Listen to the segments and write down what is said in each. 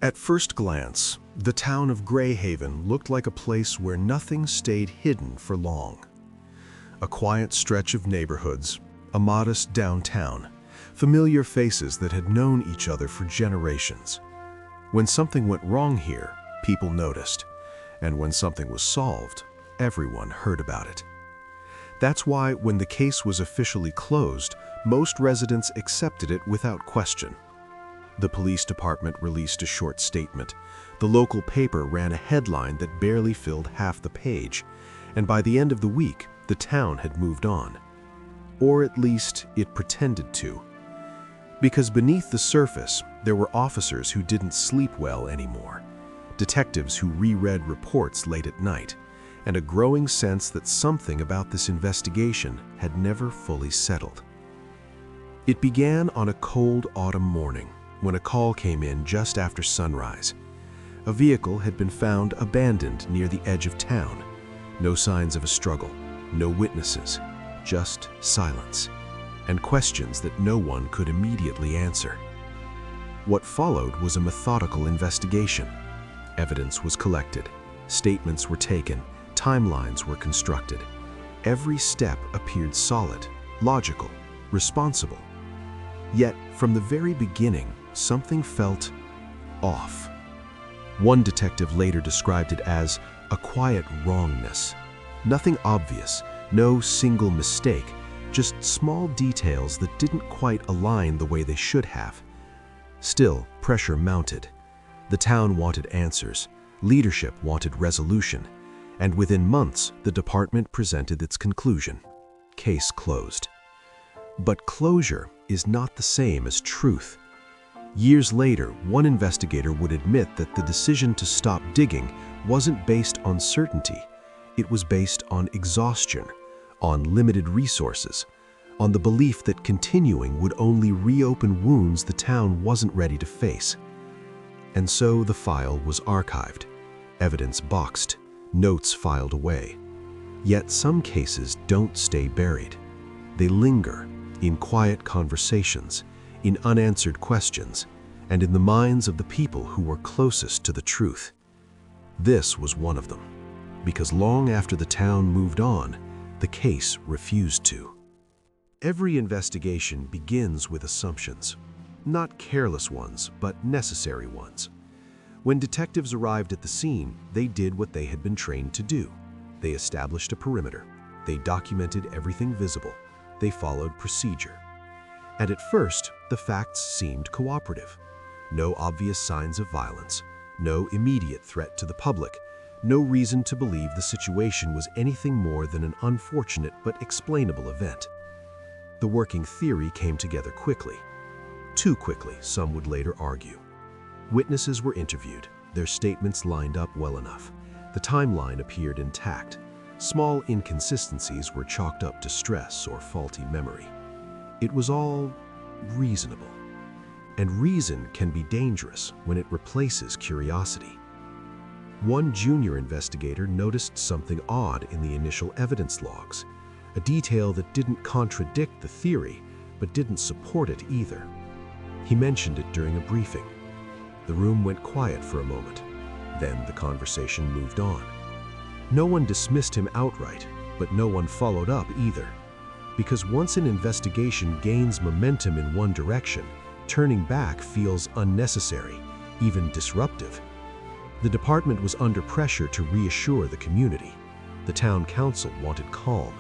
At first glance, the town of Greyhaven looked like a place where nothing stayed hidden for long. A quiet stretch of neighborhoods, a modest downtown, familiar faces that had known each other for generations. When something went wrong here, people noticed, and when something was solved, everyone heard about it. That's why when the case was officially closed, most residents accepted it without question. The police department released a short statement. The local paper ran a headline that barely filled half the page, and by the end of the week, the town had moved on. Or at least it pretended to. Because beneath the surface, there were officers who didn't sleep well anymore, detectives who reread reports late at night, and a growing sense that something about this investigation had never fully settled. It began on a cold autumn morning when a call came in just after sunrise. A vehicle had been found abandoned near the edge of town. No signs of a struggle, no witnesses, just silence, and questions that no one could immediately answer. What followed was a methodical investigation. Evidence was collected, statements were taken, timelines were constructed. Every step appeared solid, logical, responsible. Yet, from the very beginning, something felt off. One detective later described it as a quiet wrongness. Nothing obvious, no single mistake, just small details that didn't quite align the way they should have. Still, pressure mounted. The town wanted answers, leadership wanted resolution, and within months, the department presented its conclusion. Case closed. But closure is not the same as truth. Years later, one investigator would admit that the decision to stop digging wasn't based on certainty. It was based on exhaustion, on limited resources, on the belief that continuing would only reopen wounds the town wasn't ready to face. And so the file was archived, evidence boxed, notes filed away. Yet some cases don't stay buried. They linger in quiet conversations, in unanswered questions, and in the minds of the people who were closest to the truth. This was one of them, because long after the town moved on, the case refused to. Every investigation begins with assumptions, not careless ones, but necessary ones. When detectives arrived at the scene, they did what they had been trained to do. They established a perimeter. They documented everything visible. They followed procedure. And at first, the facts seemed cooperative. No obvious signs of violence, no immediate threat to the public, no reason to believe the situation was anything more than an unfortunate but explainable event. The working theory came together quickly. Too quickly, some would later argue. Witnesses were interviewed, their statements lined up well enough. The timeline appeared intact. Small inconsistencies were chalked up to stress or faulty memory. It was all reasonable. And reason can be dangerous when it replaces curiosity. One junior investigator noticed something odd in the initial evidence logs, a detail that didn't contradict the theory, but didn't support it either. He mentioned it during a briefing. The room went quiet for a moment. Then the conversation moved on. No one dismissed him outright, but no one followed up either. Because once an investigation gains momentum in one direction, turning back feels unnecessary, even disruptive. The department was under pressure to reassure the community. The town council wanted calm.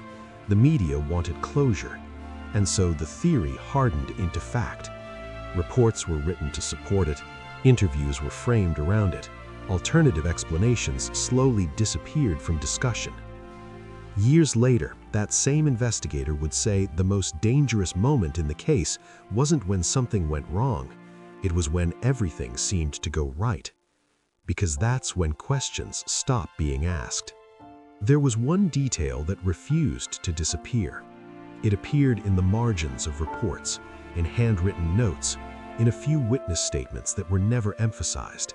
The media wanted closure. And so the theory hardened into fact. Reports were written to support it. Interviews were framed around it. Alternative explanations slowly disappeared from discussion. Years later, that same investigator would say the most dangerous moment in the case wasn't when something went wrong. It was when everything seemed to go right. Because that's when questions stop being asked. There was one detail that refused to disappear. It appeared in the margins of reports, in handwritten notes, in a few witness statements that were never emphasized.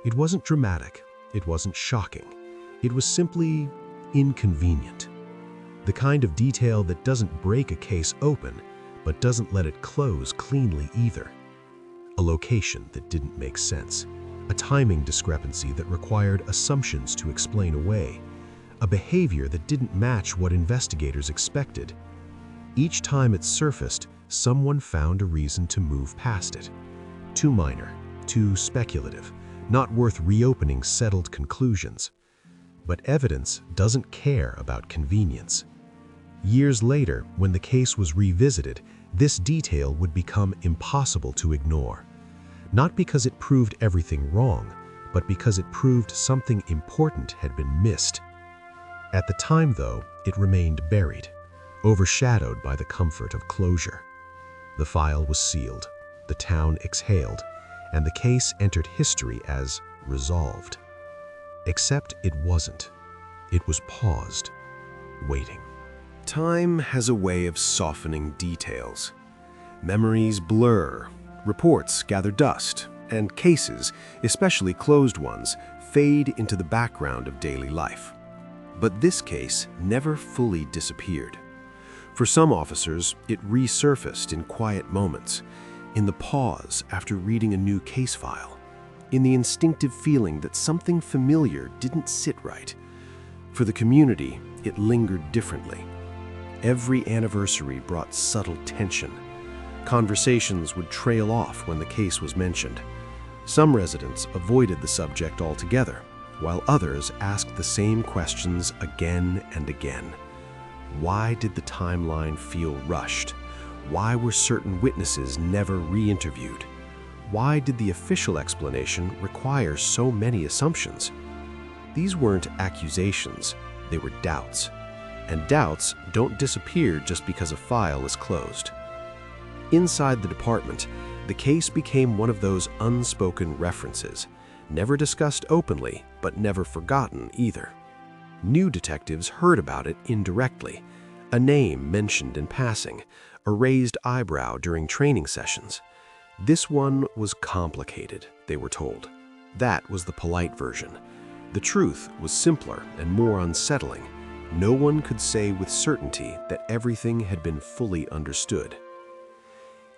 It wasn't dramatic, it wasn't shocking, it was simply inconvenient. The kind of detail that doesn't break a case open, but doesn't let it close cleanly either. A location that didn't make sense, a timing discrepancy that required assumptions to explain away, a behavior that didn't match what investigators expected. Each time it surfaced, someone found a reason to move past it. Too minor, too speculative, not worth reopening settled conclusions. But evidence doesn't care about convenience. Years later, when the case was revisited, this detail would become impossible to ignore. Not because it proved everything wrong, but because it proved something important had been missed. At the time, though, it remained buried, overshadowed by the comfort of closure. The file was sealed, the town exhaled, and the case entered history as resolved. Except it wasn't. It was paused, waiting. Time has a way of softening details. Memories blur, reports gather dust, and cases, especially closed ones, fade into the background of daily life. But this case never fully disappeared. For some officers, it resurfaced in quiet moments, in the pause after reading a new case file, in the instinctive feeling that something familiar didn't sit right. For the community, it lingered differently. Every anniversary brought subtle tension. Conversations would trail off when the case was mentioned. Some residents avoided the subject altogether, while others asked the same questions again and again. Why did the timeline feel rushed? Why were certain witnesses never re-interviewed? Why did the official explanation require so many assumptions? These weren't accusations, they were doubts. And doubts don't disappear just because a file is closed. Inside the department, the case became one of those unspoken references, never discussed openly, but never forgotten either. New detectives heard about it indirectly, a name mentioned in passing, a raised eyebrow during training sessions. This one was complicated, they were told. That was the polite version. The truth was simpler and more unsettling. No one could say with certainty that everything had been fully understood.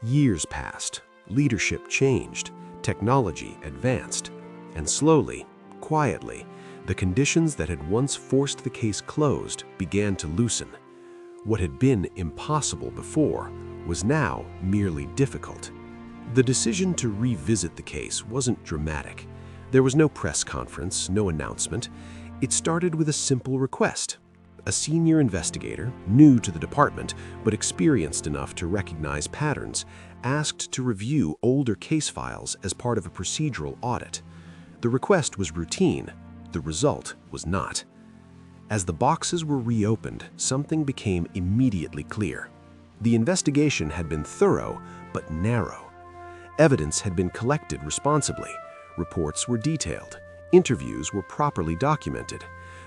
Years passed, leadership changed, technology advanced, and slowly, quietly, the conditions that had once forced the case closed began to loosen. What had been impossible before was now merely difficult. The decision to revisit the case wasn't dramatic. There was no press conference, no announcement. It started with a simple request. A senior investigator, new to the department but experienced enough to recognize patterns, asked to review older case files as part of a procedural audit. The request was routine. The result was not. As the boxes were reopened, something became immediately clear. The investigation had been thorough but narrow. Evidence had been collected responsibly. Reports were detailed. Interviews were properly documented.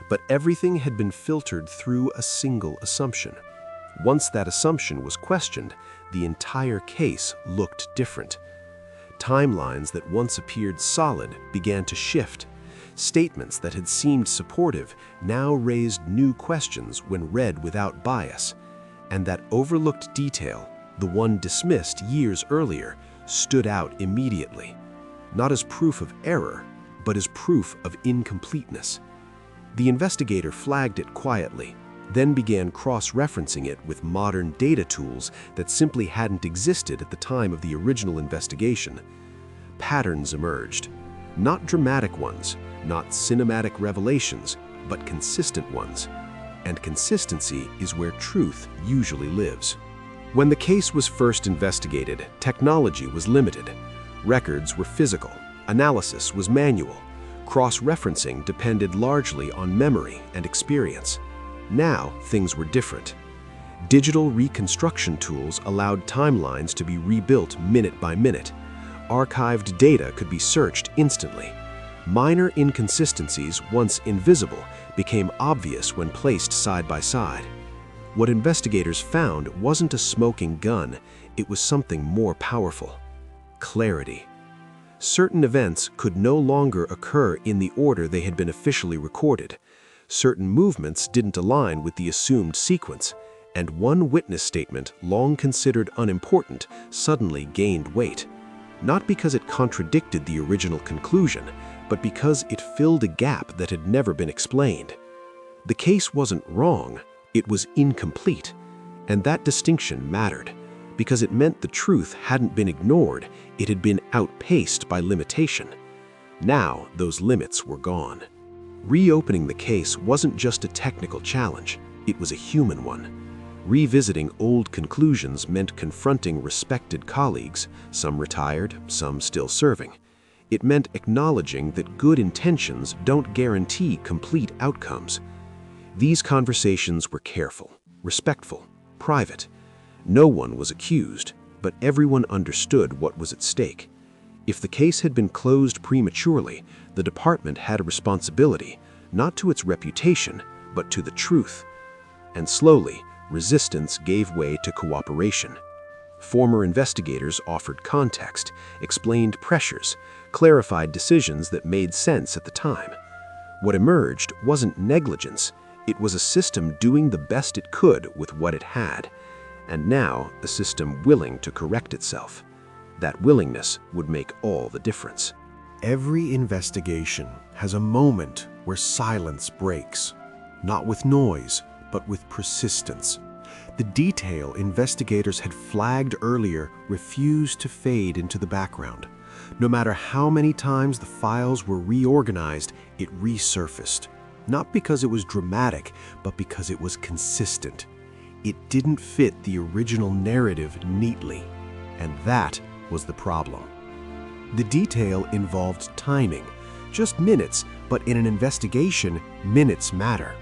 But everything had been filtered through a single assumption. Once that assumption was questioned, the entire case looked different. Timelines that once appeared solid began to shift. Statements that had seemed supportive now raised new questions when read without bias. And that overlooked detail, the one dismissed years earlier, stood out immediately. Not as proof of error, but as proof of incompleteness. The investigator flagged it quietly, then began cross-referencing it with modern data tools that simply hadn't existed at the time of the original investigation. Patterns emerged. Not dramatic ones, not cinematic revelations, but consistent ones. And consistency is where truth usually lives. When the case was first investigated, technology was limited. Records were physical, analysis was manual. Cross-referencing depended largely on memory and experience. Now, things were different. Digital reconstruction tools allowed timelines to be rebuilt minute by minute. Archived data could be searched instantly. Minor inconsistencies, once invisible, became obvious when placed side by side. What investigators found wasn't a smoking gun, it was something more powerful: clarity. Certain events could no longer occur in the order they had been officially recorded. Certain movements didn't align with the assumed sequence, and one witness statement, long considered unimportant, suddenly gained weight. not because it contradicted the original conclusion, but because it filled a gap that had never been explained. The case wasn't wrong, it was incomplete, and that distinction mattered, because it meant the truth hadn't been ignored, it had been outpaced by limitation. Now, those limits were gone. Reopening the case wasn't just a technical challenge, it was a human one. Revisiting old conclusions meant confronting respected colleagues, some retired, some still serving. It meant acknowledging that good intentions don't guarantee complete outcomes. These conversations were careful, respectful, private. No one was accused, but everyone understood what was at stake. If the case had been closed prematurely, the department had a responsibility, not to its reputation, but to the truth. And slowly, resistance gave way to cooperation. Former investigators offered context, explained pressures, clarified decisions that made sense at the time. What emerged wasn't negligence, it was a system doing the best it could with what it had, and now a system willing to correct itself. That willingness would make all the difference. Every investigation has a moment where silence breaks, not with noise, but with persistence. The detail investigators had flagged earlier refused to fade into the background. No matter how many times the files were reorganized, it resurfaced. Not because it was dramatic, but because it was consistent. It didn't fit the original narrative neatly, and that was the problem. The detail involved timing, just minutes, but in an investigation, minutes matter.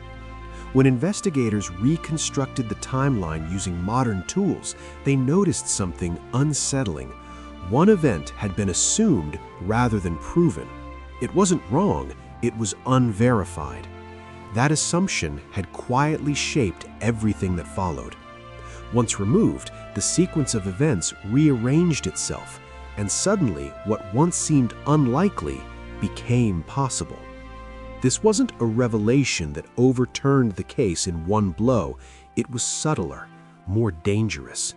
When investigators reconstructed the timeline using modern tools, they noticed something unsettling. One event had been assumed rather than proven. It wasn't wrong, it was unverified. That assumption had quietly shaped everything that followed. Once removed, the sequence of events rearranged itself, and suddenly what once seemed unlikely became possible. This wasn't a revelation that overturned the case in one blow. It was subtler, more dangerous.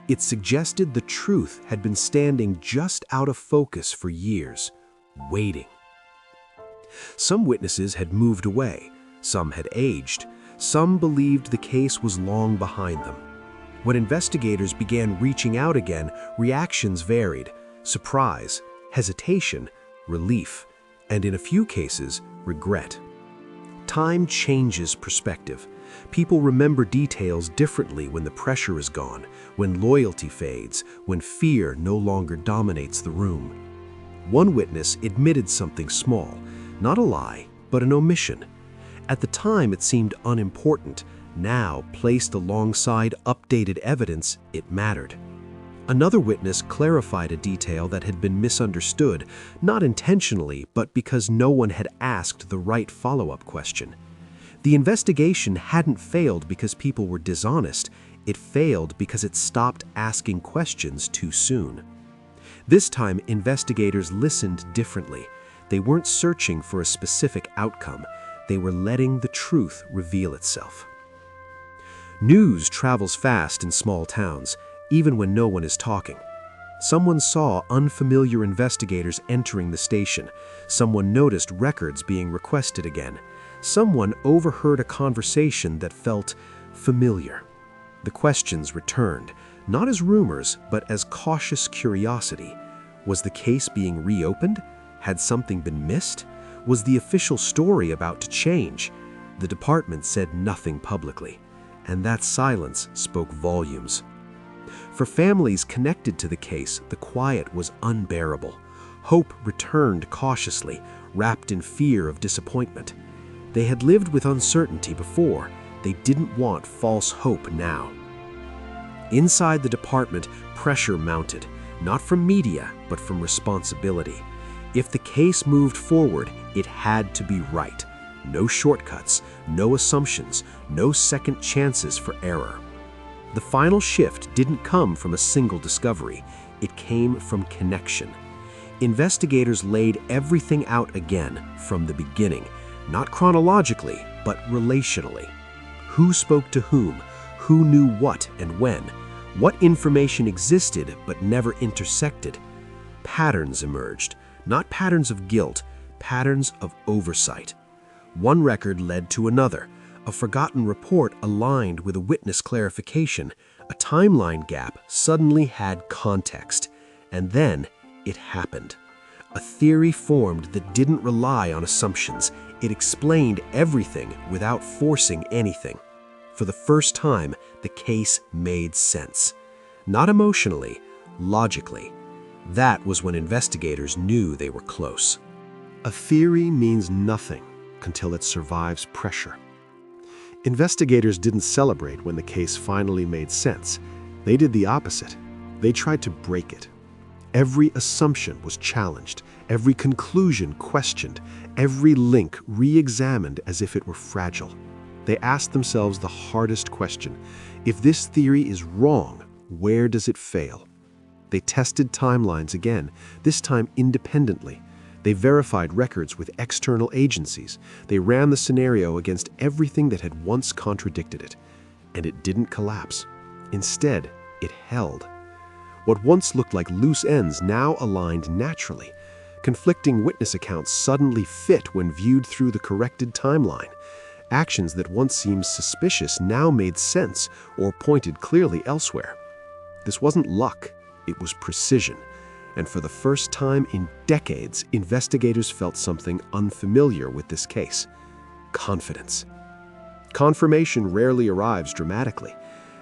It suggested the truth had been standing just out of focus for years, waiting. Some witnesses had moved away, some had aged, some believed the case was long behind them. When investigators began reaching out again, reactions varied: surprise, hesitation, relief, and in a few cases, regret. Time changes perspective. People remember details differently when the pressure is gone, when loyalty fades, when fear no longer dominates the room. One witness admitted something small, not a lie, but an omission. At the time it seemed unimportant. Now, placed alongside updated evidence, it mattered. Another witness clarified a detail that had been misunderstood, not intentionally, but because no one had asked the right follow-up question. The investigation hadn't failed because people were dishonest. It failed because it stopped asking questions too soon. This time, investigators listened differently. They weren't searching for a specific outcome. They were letting the truth reveal itself. News travels fast in small towns, even when no one is talking. Someone saw unfamiliar investigators entering the station. Someone noticed records being requested again. Someone overheard a conversation that felt familiar. The questions returned, not as rumors, but as cautious curiosity. Was the case being reopened? Had something been missed? Was the official story about to change? The department said nothing publicly, and that silence spoke volumes. For families connected to the case, the quiet was unbearable. Hope returned cautiously, wrapped in fear of disappointment. They had lived with uncertainty before. They didn't want false hope now. Inside the department, pressure mounted, not from media, but from responsibility. If the case moved forward, it had to be right. No shortcuts, no assumptions, no second chances for error. The final shift didn't come from a single discovery. It came from connection. Investigators laid everything out again from the beginning, not chronologically, but relationally. Who spoke to whom? Who knew what and when? What information existed but never intersected? Patterns emerged, not patterns of guilt, patterns of oversight. One record led to another. A forgotten report aligned with a witness clarification. A timeline gap suddenly had context. And then it happened. A theory formed that didn't rely on assumptions. It explained everything without forcing anything. For the first time, the case made sense. Not emotionally, logically. That was when investigators knew they were close. A theory means nothing until it survives pressure. Investigators didn't celebrate when the case finally made sense. They did the opposite. They tried to break it. Every assumption was challenged, every conclusion questioned, every link re-examined as if it were fragile. They asked themselves the hardest question: if this theory is wrong, where does it fail? They tested timelines again, this time independently. They verified records with external agencies. They ran the scenario against everything that had once contradicted it. And it didn't collapse. Instead, it held. What once looked like loose ends now aligned naturally. Conflicting witness accounts suddenly fit when viewed through the corrected timeline. Actions that once seemed suspicious now made sense or pointed clearly elsewhere. This wasn't luck, it was precision. And for the first time in decades, investigators felt something unfamiliar with this case: confidence. Confirmation rarely arrives dramatically.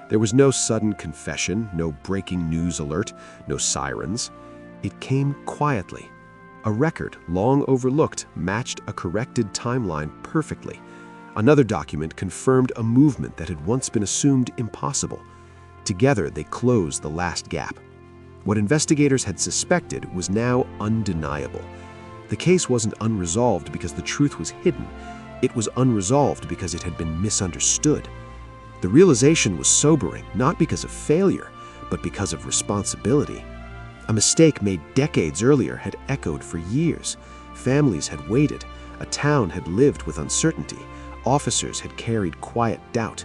There was no sudden confession, no breaking news alert, no sirens. It came quietly. A record, long overlooked, matched a corrected timeline perfectly. Another document confirmed a movement that had once been assumed impossible. Together, they closed the last gap. What investigators had suspected was now undeniable. The case wasn't unresolved because the truth was hidden. It was unresolved because it had been misunderstood. The realization was sobering, not because of failure, but because of responsibility. A mistake made decades earlier had echoed for years. Families had waited. A town had lived with uncertainty. Officers had carried quiet doubt.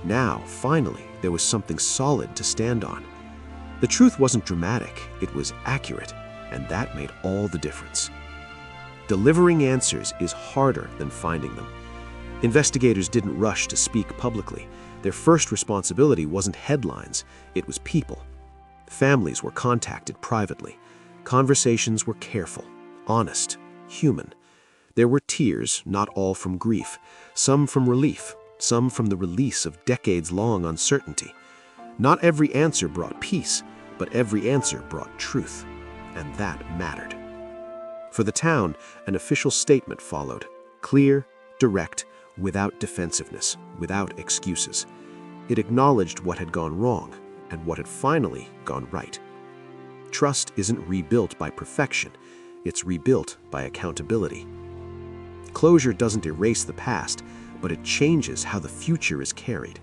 Now, finally, there was something solid to stand on. The truth wasn't dramatic, it was accurate, and that made all the difference. Delivering answers is harder than finding them. Investigators didn't rush to speak publicly. Their first responsibility wasn't headlines, it was people. Families were contacted privately. Conversations were careful, honest, human. There were tears, not all from grief, some from relief, some from the release of decades-long uncertainty. Not every answer brought peace, but every answer brought truth, and that mattered. For the town, an official statement followed, clear, direct, without defensiveness, without excuses. It acknowledged what had gone wrong and what had finally gone right. Trust isn't rebuilt by perfection, it's rebuilt by accountability. Closure doesn't erase the past, but it changes how the future is carried.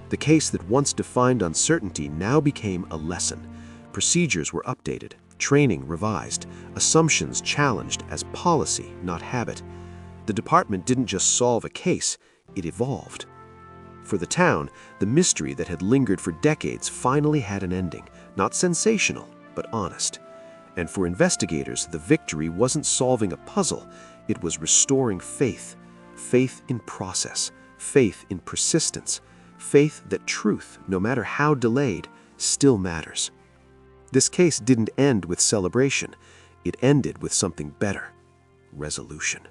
The case that once defined uncertainty now became a lesson. Procedures were updated, training revised, assumptions challenged as policy, not habit. The department didn't just solve a case, it evolved. For the town, the mystery that had lingered for decades finally had an ending, not sensational, but honest. And for investigators, the victory wasn't solving a puzzle, it was restoring faith. Faith in process, faith in persistence, faith that truth, no matter how delayed, still matters. This case didn't end with celebration. It ended with something better: resolution.